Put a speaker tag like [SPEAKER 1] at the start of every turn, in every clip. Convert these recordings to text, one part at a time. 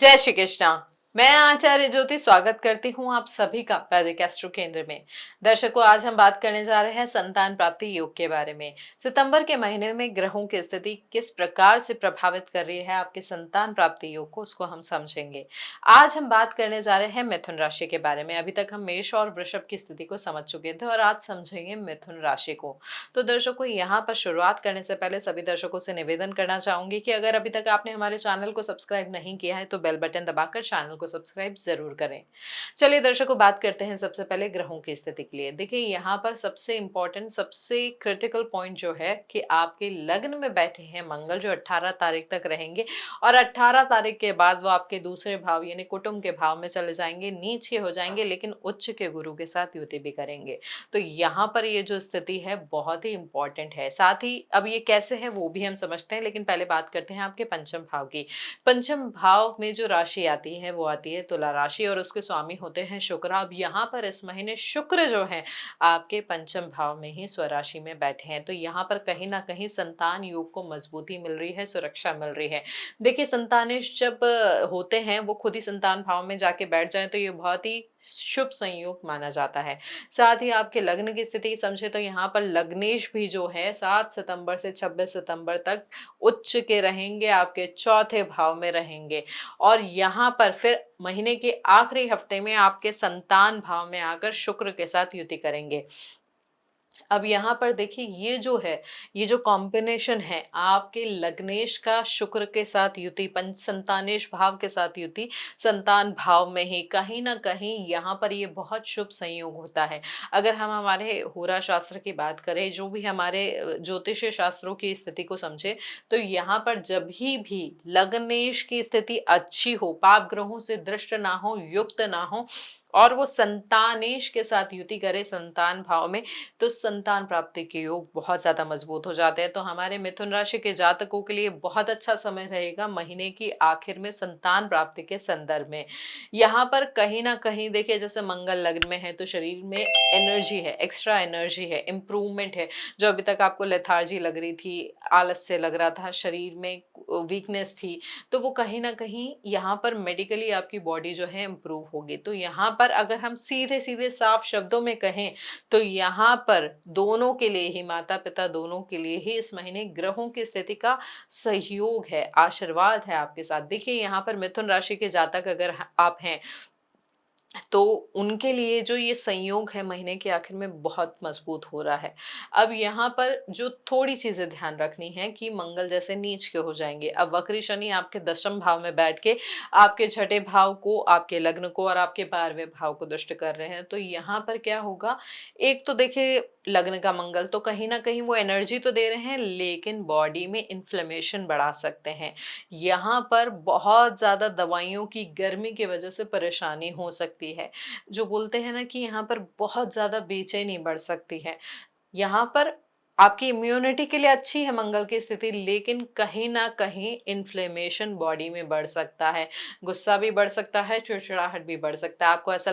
[SPEAKER 1] जय श्री कृष्णा। मैं आचार्य ज्योति स्वागत करती हूँ आप सभी का वैदिक एस्ट्रो केंद्र में। दर्शकों, आज हम बात करने जा रहे हैं संतान प्राप्ति योग के बारे में। सितंबर के महीने में ग्रहों की स्थिति किस प्रकार से प्रभावित कर रही है आपके संतान प्राप्ति योग को, उसको हम समझेंगे। आज हम बात करने जा रहे हैं मिथुन राशि के बारे में। अभी तक हम मेष और वृषभ की स्थिति को समझ चुके थे और आज समझेंगे मिथुन राशि को। तो दर्शकों, यहाँ पर शुरुआत करने से पहले सभी दर्शकों से निवेदन करना चाहूंगी कि अगर अभी तक आपने हमारे चैनल को सब्सक्राइब नहीं किया है तो बेल बटन दबाकर चैनल को सब्सक्राइब जरूर करें। चलिए दर्शकों, बात करते हैं सबसे पहले ग्रहों की स्थिति के लिए। देखिए, यहाँ पर सबसे इंपॉर्टेंट, सबसे क्रिटिकल पॉइंट जो है कि आपके लग्न में बैठे हैं मंगल, जो 18 तारीख तक रहेंगे और 18 तारीख के बाद वो आपके दूसरे भाव यानी कुटुंब के भाव में चले जाएंगे, नीच के हो जाएंगे, लेकिन उच्च के गुरु के साथ युति भी करेंगे। तो यहाँ पर ये जो स्थिति है बहुत ही इंपॉर्टेंट है। साथ ही अब ये कैसे है वो भी हम समझते हैं, लेकिन पहले बात करते हैं आपके पंचम भाव की। पंचम भाव में जो राशि आती है वो आती है तुला राशि और उसके स्वामी होते हैं शुक्र। अब यहाँ पर इस महीने शुक्र जो है आपके पंचम भाव में ही स्वराशि में बैठे हैं, तो यहाँ पर कहीं ना कहीं संतान योग को मजबूती मिल रही है, सुरक्षा मिल रही है। देखिए, संतानिश जब होते हैं वो खुद ही संतान भाव में जाके बैठ जाए तो ये बहुत ही शुभ संयोग माना जाता है। साथ ही आपके लग्न की स्थिति समझे तो यहाँ पर लग्नेश भी जो है 7 सितंबर से 26 सितंबर तक उच्च के रहेंगे, आपके चौथे भाव में रहेंगे और यहाँ पर फिर महीने के आखिरी हफ्ते में आपके संतान भाव में आकर शुक्र के साथ युति करेंगे। अब यहाँ पर देखिए, ये जो है, ये जो कॉम्बिनेशन है आपके लग्नेश का शुक्र के साथ युति, पंच संतानेश भाव के साथ युति, संतान भाव में ही कहीं ना कहीं यहाँ पर ये बहुत शुभ संयोग होता है। अगर हम हमारे होरा शास्त्र की बात करें, जो भी हमारे ज्योतिष शास्त्रों की स्थिति को समझे, तो यहाँ पर जब भी लग्नेश की स्थिति अच्छी हो, पाप ग्रहों से दृष्ट ना हो, युक्त ना हो और वो संतानेश के साथ युति करे संतान भाव में, तो संतान प्राप्ति के योग बहुत ज्यादा मजबूत हो जाते हैं। तो हमारे मिथुन राशि के जातकों के लिए बहुत अच्छा समय रहेगा महीने की आखिर में संतान प्राप्ति के संदर्भ में। यहाँ पर कहीं ना कहीं देखिए, जैसे मंगल लग्न में है तो शरीर में एनर्जी है, एक्स्ट्रा एनर्जी है, इंप्रूवमेंट है। जो अभी तक आपको लेथार्जी लग रही थी, आलस्य लग रहा था, शरीर में वीकनेस थी, तो वो कहीं ना कहीं यहाँ पर मेडिकली आपकी बॉडी जो है इंप्रूव होगी। तो यहाँ पर अगर हम सीधे सीधे साफ शब्दों में कहें तो यहाँ पर दोनों के लिए ही, माता पिता दोनों के लिए ही इस महीने ग्रहों की स्थिति का सहयोग है, आशीर्वाद है आपके साथ। देखिए, यहाँ पर मिथुन राशि के जातक अगर आप हैं तो उनके लिए जो ये संयोग है महीने के आखिर में बहुत मजबूत हो रहा है। अब यहाँ पर जो थोड़ी चीजें ध्यान रखनी है कि मंगल जैसे नीच के हो जाएंगे, अब वक्री शनि आपके दशम भाव में बैठ के आपके छठे भाव को, आपके लग्न को और आपके 12वें भाव को दुष्ट कर रहे हैं। तो यहाँ पर क्या होगा, एक तो देखिए लग्न का मंगल तो कहीं ना कहीं वो एनर्जी तो दे रहे हैं, लेकिन बॉडी में इन्फ्लेमेशन बढ़ा सकते हैं। यहाँ पर बहुत ज्यादा दवाइयों की गर्मी की वजह से परेशानी हो सकती है। जो बोलते हैं ना कि यहाँ पर बहुत ज्यादा बेचैनी बढ़ सकती है। यहाँ पर आपकी इम्यूनिटी के लिए अच्छी है मंगल की स्थिति, लेकिन कहीं ना कहीं इन्फ्लेमेशन बॉडी में बढ़ सकता है, गुस्सा भी बढ़ सकता है, चिड़चिड़ाहट भी बढ़ सकता है। आपको ऐसा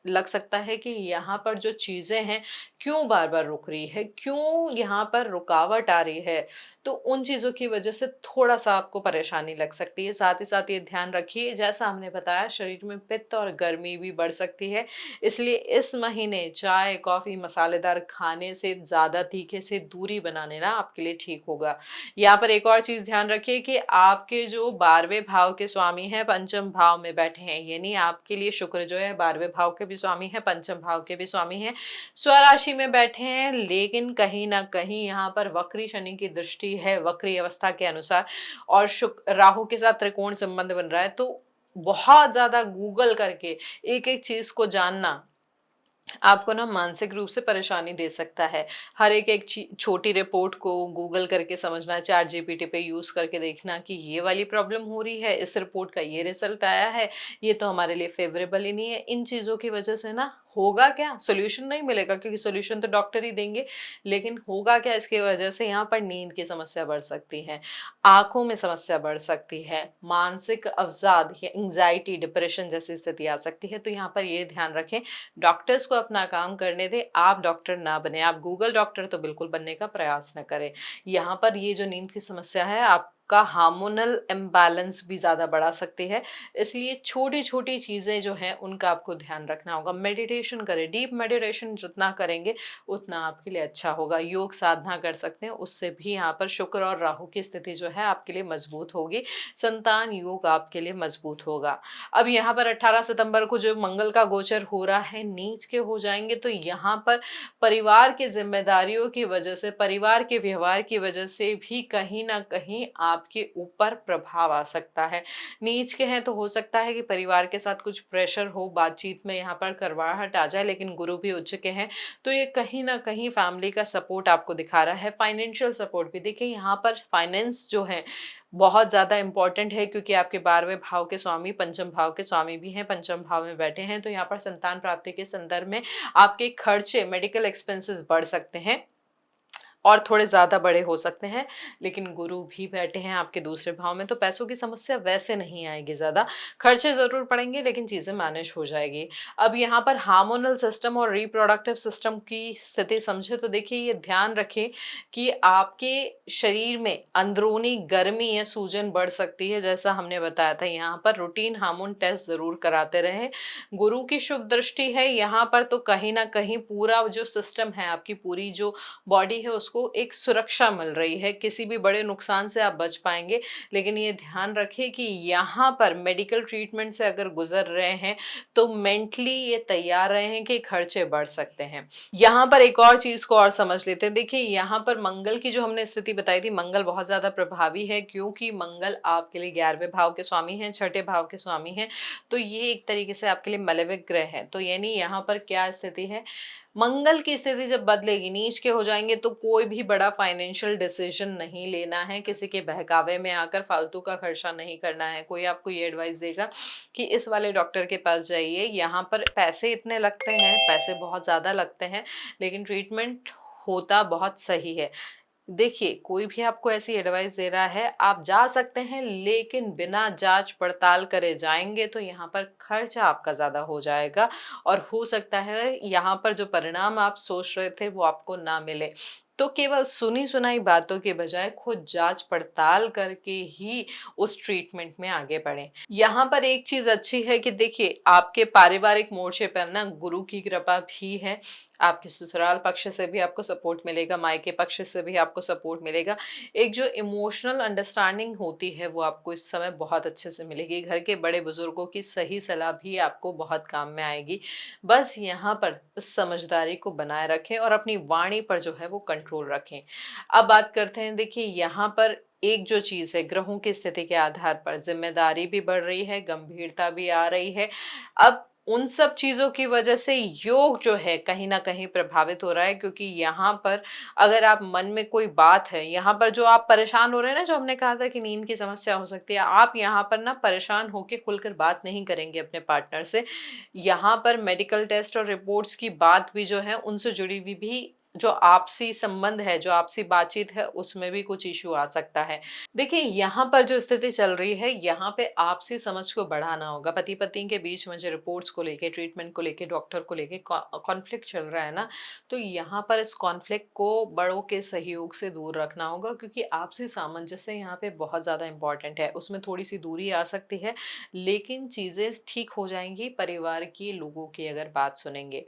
[SPEAKER 1] लग सकता है कि यहाँ पर जो चीजें हैं क्यों बार बार रुक रही है, क्यों यहाँ पर रुकावट आ रही है। तो उन चीजों की वजह से थोड़ा सा आपको परेशानी लग सकती है। साथ ही साथ ये ध्यान रखिए, जैसा हमने बताया, शरीर में पित्त और गर्मी भी बढ़ सकती है। इसलिए इस महीने चाय, कॉफी, मसालेदार खाने से, ज्यादा तीखे से दूरी बनाने ना आपके लिए ठीक होगा। यहाँ पर एक और चीज ध्यान रखिए कि आपके जो 12वें भाव के स्वामी हैं पंचम भाव में बैठे हैं, यानी आपके लिए शुक्र जो है 12वें भाव के भी स्वामी है, पंचम भाव के भी स्वामी है, स्वराशि में बैठे हैं, लेकिन कहीं ना कहीं यहाँ पर वक्री शनि की दृष्टि है वक्री अवस्था के अनुसार और शुक्र राहु के साथ त्रिकोण संबंध बन रहा है। तो बहुत ज्यादा गूगल करके एक एक चीज को जानना आपको ना मानसिक रूप से परेशानी दे सकता है। हर एक छोटी रिपोर्ट को गूगल करके समझना, चैट जीपीटी पे यूज करके देखना कि ये वाली प्रॉब्लम हो रही है, इस रिपोर्ट का ये रिजल्ट आया है, ये तो हमारे लिए फेवरेबल ही नहीं है। इन चीजों की वजह से ना होगा क्या, सोल्यूशन नहीं मिलेगा, क्योंकि सोल्यूशन तो डॉक्टर ही देंगे, लेकिन होगा क्या, इसकी वजह से यहाँ पर नींद की समस्या बढ़ सकती है, आंखों में समस्या बढ़ सकती है, मानसिक अवसाद या एंजाइटी, डिप्रेशन जैसी स्थिति आ सकती है। तो यहाँ पर ये ध्यान रखें, डॉक्टर्स को अपना काम करने दें, आप डॉक्टर ना बने, आप गूगल डॉक्टर तो बिल्कुल बनने का प्रयास न करें। यहाँ पर ये जो नींद की समस्या है, आप आपका हार्मोनल इम्बैलेंस भी ज़्यादा बढ़ा सकती है। इसलिए छोटी-छोटी चीज़ें जो हैं उनका आपको ध्यान रखना होगा। मेडिटेशन करें, डीप मेडिटेशन जितना करेंगे उतना आपके लिए अच्छा होगा। योग साधना कर सकते हैं, उससे भी यहाँ पर शुक्र और राहु की स्थिति जो है आपके लिए मजबूत होगी। संतान योग आपके लिए मजबूत होगा। अब यहाँ पर 18 सितंबर को जो मंगल का गोचर हो रहा है, नीच के हो जाएँगे, तो यहाँ पर परिवार की ज़िम्मेदारियों की वजह से, परिवार के व्यवहार की वजह से भी कहीं न कहीं आपके ऊपर प्रभाव आ सकता है। नीच के हैं तो हो सकता है कि परिवार के साथ कुछ प्रेशर हो, बातचीत में यहाँ पर कड़वाहट आ जाए, लेकिन गुरु भी उच्च के हैं, तो ये कहीं न कहीं फैमिली का सपोर्ट आपको दिखा रहा है, फाइनेंशियल सपोर्ट भी। देखिए यहाँ पर फाइनेंस जो है बहुत ज़्यादा इम्पोर्टेंट है, क्योंकि आपके 12वें भाव के स्वामी पंचम भाव के स्वामी भी हैं, पंचम भाव में बैठे हैं, तो यहाँ पर संतान प्राप्ति के संदर्भ में आपके खर्चे, मेडिकल एक्सपेंसेस बढ़ सकते हैं और थोड़े ज़्यादा बड़े हो सकते हैं। लेकिन गुरु भी बैठे हैं आपके दूसरे भाव में, तो पैसों की समस्या वैसे नहीं आएगी ज़्यादा। खर्चे ज़रूर पड़ेंगे, लेकिन चीज़ें मैनेज हो जाएगी। अब यहाँ पर हार्मोनल सिस्टम और रिप्रोडक्टिव सिस्टम की स्थिति समझे तो देखिए ये ध्यान रखें कि आपके शरीर में अंदरूनी गर्मी या सूजन बढ़ सकती है, जैसा हमने बताया था। यहाँ पर रूटीन हार्मोन टेस्ट ज़रूर कराते रहें। गुरु की शुभ दृष्टि है यहाँ पर, तो कहीं न कहीं पूरा जो सिस्टम है, आपकी पूरी जो बॉडी है, उसको एक सुरक्षा मिल रही है, किसी भी बड़े नुकसान से आप बच पाएँगे। लेकिन ये ध्यान रखिए कि यहाँ पर मेडिकल ट्रीटमेंट से अगर गुज़र रहे हैं, तो मेंटली ये तैयार रहें कि खर्चे बढ़ सकते हैं। यहाँ पर एक और चीज़ को और समझ लेते हैं। देखिए यहाँ पर मंगल की जो हमने स्थिति बताई थी, मंगल बहुत ज़्यादा प्रभावी है, क्योंकि मंगल आपके लिए 11वें भाव के स्वामी हैं, छठे भाव के स्वामी हैं, तो ये एक तरीके से आपके लिए मालेविक ग्रह हैं। तो यानी यहाँ पर क्या स्थिति है, मंगल की स्थिति जब बदलेगी, नीच के हो जाएँगे, तो कोई भी बड़ा फाइनेंशियल डिसीजन नहीं लेना है, किसी के बहकावे में आकर फालतू का खर्चा नहीं करना है। कोई आपको ये एडवाइस देगा कि इस वाले डॉक्टर के पास जाइए, यहाँ पर पैसे इतने लगते हैं, पैसे बहुत ज़्यादा लगते हैं, लेकिन ट्रीटमेंट होता बहुत सही है। देखिए, कोई भी आपको ऐसी एडवाइस दे रहा है, आप जा सकते हैं, लेकिन बिना जाँच-पड़ताल करे जाएँगे तो यहाँ पर खर्चा आपका ज़्यादा हो जाएगा और हो सकता है यहाँ पर जो परिणाम आप सोच रहे थे वो आपको ना मिले। तो केवल सुनी-सुनाई बातों के बजाय खुद जाँच-पड़ताल करके ही उस ट्रीटमेंट में आगे बढ़ें। यहाँ पर एक चीज़ अच्छी है कि देखिए, आपके पारिवारिक मोर्चे पर ना गुरु की कृपा भी है। आपके ससुराल पक्ष से भी आपको सपोर्ट मिलेगा, मायके पक्ष से भी आपको सपोर्ट मिलेगा। एक जो इमोशनल अंडरस्टैंडिंग होती है वो आपको इस समय बहुत अच्छे से मिलेगी। घर के बड़े बुजुर्गों की सही सलाह भी आपको बहुत काम में आएगी। बस यहाँ पर इस समझदारी को बनाए रखें और अपनी वाणी पर जो है वो कंट्रोल रखें। अब बात करते हैं, देखिए यहाँ पर एक जो चीज़ है, ग्रहों की स्थिति के आधार पर ज़िम्मेदारी भी बढ़ रही है, गंभीरता भी आ रही है। अब उन सब चीज़ों की वजह से योग जो है कहीं न कहीं प्रभावित हो रहा है, क्योंकि यहाँ पर अगर आप मन में कोई बात है, यहाँ पर जो आप परेशान हो रहे हैं ना, जो हमने कहा था कि नींद की समस्या हो सकती है, आप यहाँ पर ना परेशान होके खुलकर बात नहीं करेंगे अपने पार्टनर से। यहाँ पर मेडिकल टेस्ट और रिपोर्ट्स की बात भी जो है उनसे जुड़ी हुई भी जो आपसी संबंध है, जो आपसी बातचीत है, उसमें भी कुछ इश्यू आ सकता है। देखिए, यहाँ पर जो स्थिति चल रही है, यहाँ पे आपसी समझ को बढ़ाना होगा। पति-पत्नी के बीच में जो रिपोर्ट्स को लेके, ट्रीटमेंट को लेके, डॉक्टर को लेके कॉन्फ्लिक्ट चल रहा है ना, तो यहाँ पर इस कॉन्फ्लिक्ट को बड़ों के सहयोग से दूर रखना होगा, क्योंकि आपसी सामंजस्य यहाँ पे बहुत ज़्यादा इम्पोर्टेंट है। उसमें थोड़ी-सी दूरी आ सकती है, लेकिन चीज़ें ठीक हो जाएँगी, परिवार के लोगों की अगर बात सुनेंगे।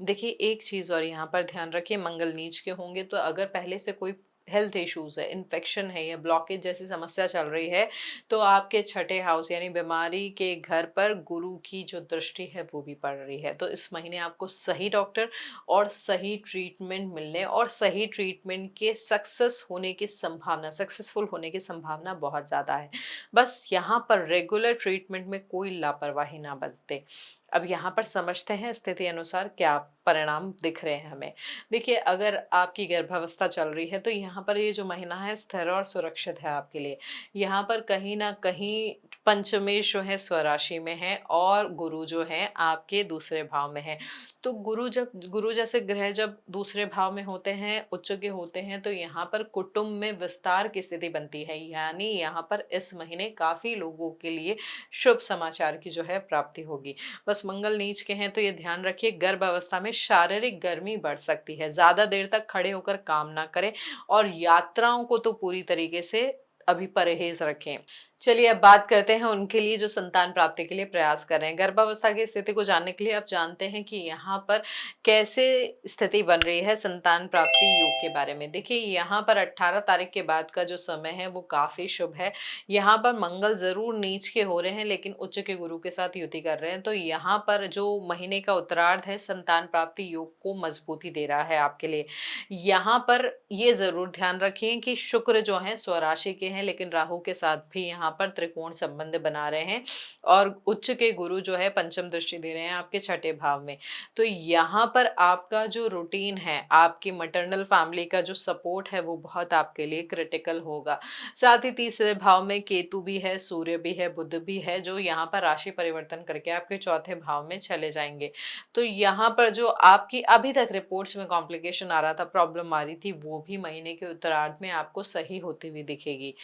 [SPEAKER 1] देखिए, एक चीज़ और यहाँ पर ध्यान रखिए, मंगल नीच के होंगे, तो अगर पहले से कोई हेल्थ इश्यूज़ है, इन्फेक्शन है या ब्लॉकेज जैसी समस्या चल रही है, तो आपके छठे हाउस यानी बीमारी के घर पर गुरु की जो दृष्टि है वो भी पड़ रही है। तो इस महीने आपको सही डॉक्टर और सही ट्रीटमेंट मिलने और सही ट्रीटमेंट के सक्सेसफुल होने की संभावना बहुत ज़्यादा है। बस यहाँ पर रेगुलर ट्रीटमेंट में कोई लापरवाही ना बरतें। अब यहाँ पर समझते हैं स्थिति अनुसार क्या परिणाम दिख रहे हैं हमें। देखिए, अगर आपकी गर्भावस्था चल रही है, तो यहाँ पर ये जो महीना है स्थिर और सुरक्षित है आपके लिए। यहाँ पर कहीं न कहीं पंचमेश जो है स्वराशि में है और गुरु जो है आपके दूसरे भाव में है। तो गुरु जैसे ग्रह जब दूसरे भाव में होते हैं, उच्च के होते हैं, तो यहाँ पर कुटुंब में विस्तार की स्थिति बनती है। यानी यहाँ पर इस महीने काफ़ी लोगों के लिए शुभ समाचार की जो है प्राप्ति होगी। बस मंगल नीच के हैं, तो ये ध्यान रखिए, गर्भ अवस्था में शारीरिक गर्मी बढ़ सकती है। ज़्यादा देर तक खड़े होकर काम ना करें और यात्राओं को तो पूरी तरीके से अभी परहेज रखें। चलिए अब बात करते हैं उनके लिए जो संतान प्राप्ति के लिए प्रयास कर रहे हैं। गर्भावस्था की स्थिति को जानने के लिए आप जानते हैं कि यहाँ पर कैसे स्थिति बन रही है संतान प्राप्ति योग के बारे में। देखिए यहाँ पर 18 तारीख के बाद का जो समय है वो काफी शुभ है। यहाँ पर मंगल जरूर नीच के हो रहे हैं लेकिन उच्च के गुरु के साथ युति कर रहे हैं, तो यहाँ पर जो महीने का उत्तरार्ध है संतान प्राप्ति योग को मजबूती दे रहा है आपके लिए। यहाँ पर ये जरूर ध्यान रखिए कि शुक्र जो है स्वराशि के हैं लेकिन राहु के साथ भी यहाँ पर त्रिकोण संबंध बना रहे हैं और उच्च के गुरु जो है पंचम दृष्टि दे रहे हैं आपके छठे भाव में। तो यहाँ पर आपका जो रूटीन है, आपकी मैटरनल फैमिली का जो सपोर्ट है वो बहुत आपके लिए क्रिटिकल होगा। साथ ही तीसरे भाव में केतु भी है, सूर्य भी है, बुध भी है, जो यहाँ पर राशि परिवर्तन करके आपके चौथे भाव में चले जाएंगे। तो यहाँ पर जो आपकी अभी तक रिपोर्ट्स में कॉम्प्लिकेशन आ रहा था, प्रॉब्लम आ रही थी, वो भी महीने के उत्तरार्ध में आपको सही होती हुई दिखेगी।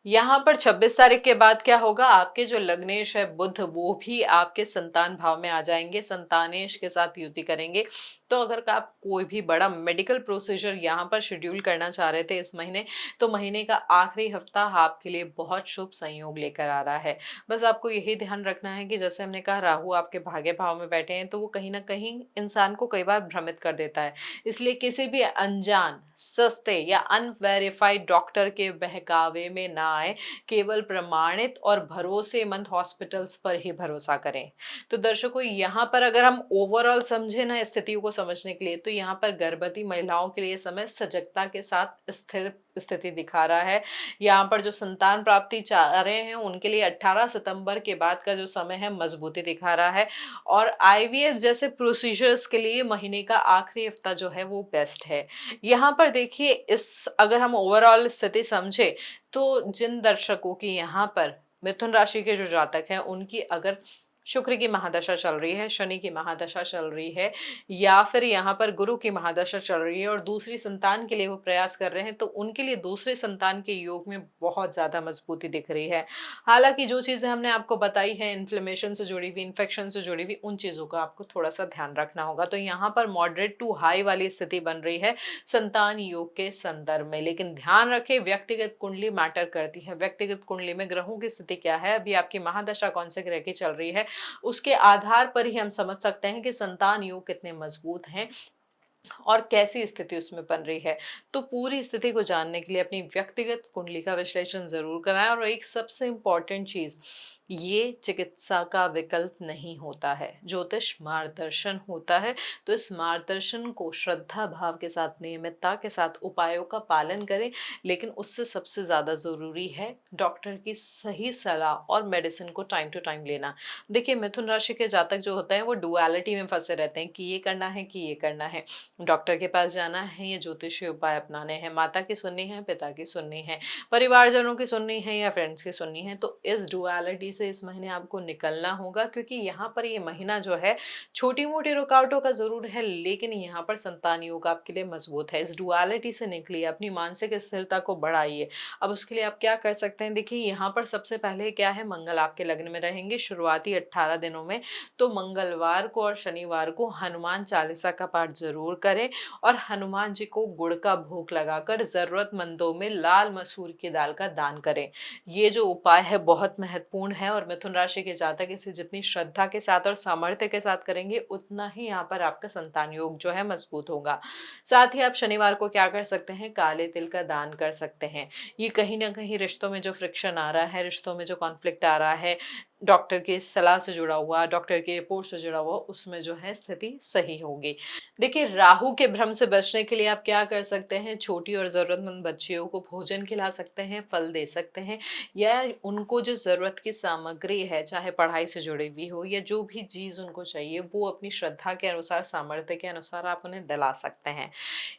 [SPEAKER 1] यहाँ पर 26 तारीख के बाद क्या होगा, आपके जो लग्नेश है बुध वो भी आपके संतान भाव में आ जाएंगे, संतानेश के साथ युति करेंगे। तो अगर आप कोई भी बड़ा मेडिकल प्रोसीजर यहाँ पर शेड्यूल करना चाह रहे थे इस महीने, तो महीने का आखिरी हफ्ता आपके लिए बहुत शुभ संयोग लेकर आ रहा है। बस आपको यही ध्यान रखना है कि जैसे हमने कहा राहु आपके भाग्य भाव में बैठे हैं, तो वो कहीं ना कहीं इंसान को कई बार भ्रमित कर देता है। इसलिए किसी भी अनजान, सस्ते या अनवेरिफाइड डॉक्टर के बहकावे में ना आए, केवल प्रमाणित और भरोसेमंद हॉस्पिटल्स पर ही भरोसा करें। तो दर्शकों यहाँ पर अगर हम ओवरऑल समझे ना स्थितियों को समझने के लिए, तो यहाँ पर गर्भवती महिलाओं के लिए समय सजगता के साथ स्थिर स्थिति दिखा रहा है। यहाँ पर जो संतान प्राप्ति चाह रहे हैं उनके लिए 18 सितंबर के बाद का जो समय है मजबूती दिखा रहा है। और आईवीएफ जैसे प्रोसीजर्स के लिए महीने का आखिरी हफ्ता जो है वो बेस्ट है। यहाँ पर देखिए, इस अगर हम ओवरऑल स्थिति समझे, तो जिन दर्शकों की यहाँ पर मिथुन राशि के जो जातक हैं उनकी अगर शुक्र की महादशा चल रही है, शनि की महादशा चल रही है, या फिर यहाँ पर गुरु की महादशा चल रही है और दूसरी संतान के लिए वो प्रयास कर रहे हैं, तो उनके लिए दूसरे संतान के योग में बहुत ज्यादा मजबूती दिख रही है। हालांकि जो चीजें हमने आपको बताई है इन्फ्लेमेशन से जुड़ी हुई, इन्फेक्शन से जुड़ी हुई, उन चीजों का आपको थोड़ा सा ध्यान रखना होगा। तो यहाँ पर मॉडरेट टू हाई वाली स्थिति बन रही है संतान योग के संदर्भ में। लेकिन ध्यान रखें, व्यक्तिगत कुंडली मैटर करती है। व्यक्तिगत कुंडली में ग्रहों की स्थिति क्या है, अभी आपकी महादशा कौन से ग्रह की चल रही है, उसके आधार पर ही हम समझ सकते हैं कि संतान योग कितने मजबूत हैं और कैसी स्थिति उसमें बन रही है। तो पूरी स्थिति को जानने के लिए अपनी व्यक्तिगत कुंडली का विश्लेषण जरूर कराएं। और एक सबसे इंपॉर्टेंट चीज, ये चिकित्सा का विकल्प नहीं होता है, ज्योतिष मार्गदर्शन होता है। तो इस मार्गदर्शन को श्रद्धा भाव के साथ, नियमितता के साथ उपायों का पालन करें। लेकिन उससे सबसे ज्यादा जरूरी है डॉक्टर की सही सलाह और मेडिसिन को टाइम टू टाइम लेना। देखिए मिथुन राशि के जातक जो होते हैं वो डुअलिटी में फंसे रहते हैं कि ये करना है कि ये करना है, डॉक्टर के पास जाना है या ज्योतिषीय उपाय अपनाने हैं, माता की सुननी है, पिता की सुननी है, परिवारजनों की सुननी है या फ्रेंड्स की सुननी है। तो इस डुअलिटी से इस महीने आपको निकलना होगा, क्योंकि यहाँ पर ये महीना जो है छोटी मोटी रुकावटों का जरूर है, लेकिन यहाँ पर संतान योग आपके लिए मजबूत है। इस डुअलिटी से निकलिए, अपनी मानसिक स्थिरता को बढ़ाइए। अब उसके लिए आप क्या कर सकते हैं, देखिए यहाँ पर सबसे पहले क्या है, मंगल आपके लग्न में रहेंगे शुरुआती 18 दिनों में। तो मंगलवार को और शनिवार को हनुमान चालीसा का पाठ जरूर करें और हनुमान जी को गुड़ का भोग लगाकर जरूरतमंदों में लाल मसूर की दाल का दान करें। ये जो उपाय है बहुत महत्वपूर्ण है और मिथुन राशि के जातक इसे जितनी श्रद्धा के साथ और सामर्थ्य के साथ करेंगे, उतना ही यहाँ पर आपका संतान योग जो है मजबूत होगा। साथ ही आप शनिवार को क्या कर सकते हैं, काले तिल का दान कर सकते हैं। ये कहीं ना कहीं रिश्तों में जो फ्रिक्शन आ रहा है, रिश्तों में जो कॉन्फ्लिक्ट आ रहा है, डॉक्टर की सलाह से जुड़ा हुआ, डॉक्टर की रिपोर्ट से जुड़ा हुआ, उसमें जो है स्थिति सही होगी। देखिए राहु के भ्रम से बचने के लिए आप क्या कर सकते हैं, छोटी और जरूरतमंद बच्चियों को भोजन खिला सकते हैं, फल दे सकते हैं, या उनको जो जरूरत की सामग्री है, चाहे पढ़ाई से जुड़ी हुई हो या जो भी चीज उनको चाहिए, वो अपनी श्रद्धा के अनुसार, सामर्थ्य के अनुसार आप उन्हें दिला सकते हैं।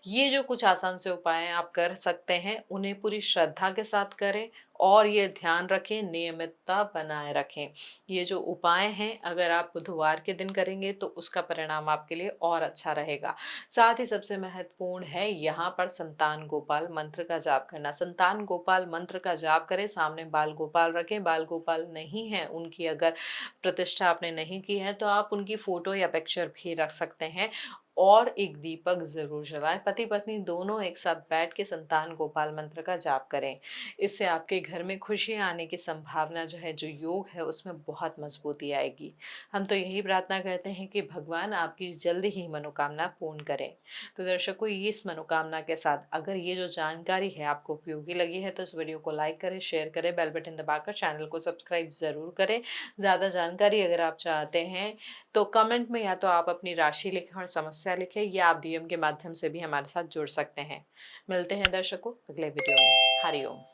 [SPEAKER 1] ये जो कुछ आसान से उपाय आप कर सकते हैं, उन्हें पूरी श्रद्धा के साथ करें और ये ध्यान रखें, नियमितता बनाए रखें। ये जो उपाय हैं अगर आप बुधवार के दिन करेंगे तो उसका परिणाम आपके लिए और अच्छा रहेगा। साथ ही सबसे महत्वपूर्ण है यहाँ पर संतान गोपाल मंत्र का जाप करना। संतान गोपाल मंत्र का जाप करें, सामने बाल गोपाल रखें। बाल गोपाल नहीं है, उनकी अगर प्रतिष्ठा आपने नहीं की है, तो आप उनकी फोटो या पिक्चर भी रख सकते हैं। और एक दीपक जरूर जलाएं। पति पत्नी दोनों एक साथ बैठ के संतान गोपाल मंत्र का जाप करें। इससे आपके घर में खुशियां आने की संभावना जो है, जो योग है, उसमें बहुत मजबूती आएगी। हम तो यही प्रार्थना करते हैं कि भगवान आपकी जल्द ही मनोकामना पूर्ण करें। तो दर्शकों, ये इस मनोकामना के साथ अगर ये जो जानकारी है आपको उपयोगी लगी है तो इस वीडियो को लाइक करें, शेयर करें, बेल बटन दबाकर चैनल को सब्सक्राइब जरूर करें। ज़्यादा जानकारी अगर आप चाहते हैं तो कमेंट में या तो आप अपनी राशि लिखें और समस्या लिखें, या आप डीएम के माध्यम से भी हमारे साथ जुड़ सकते हैं। मिलते हैं दर्शकों अगले वीडियो में। हरिओम।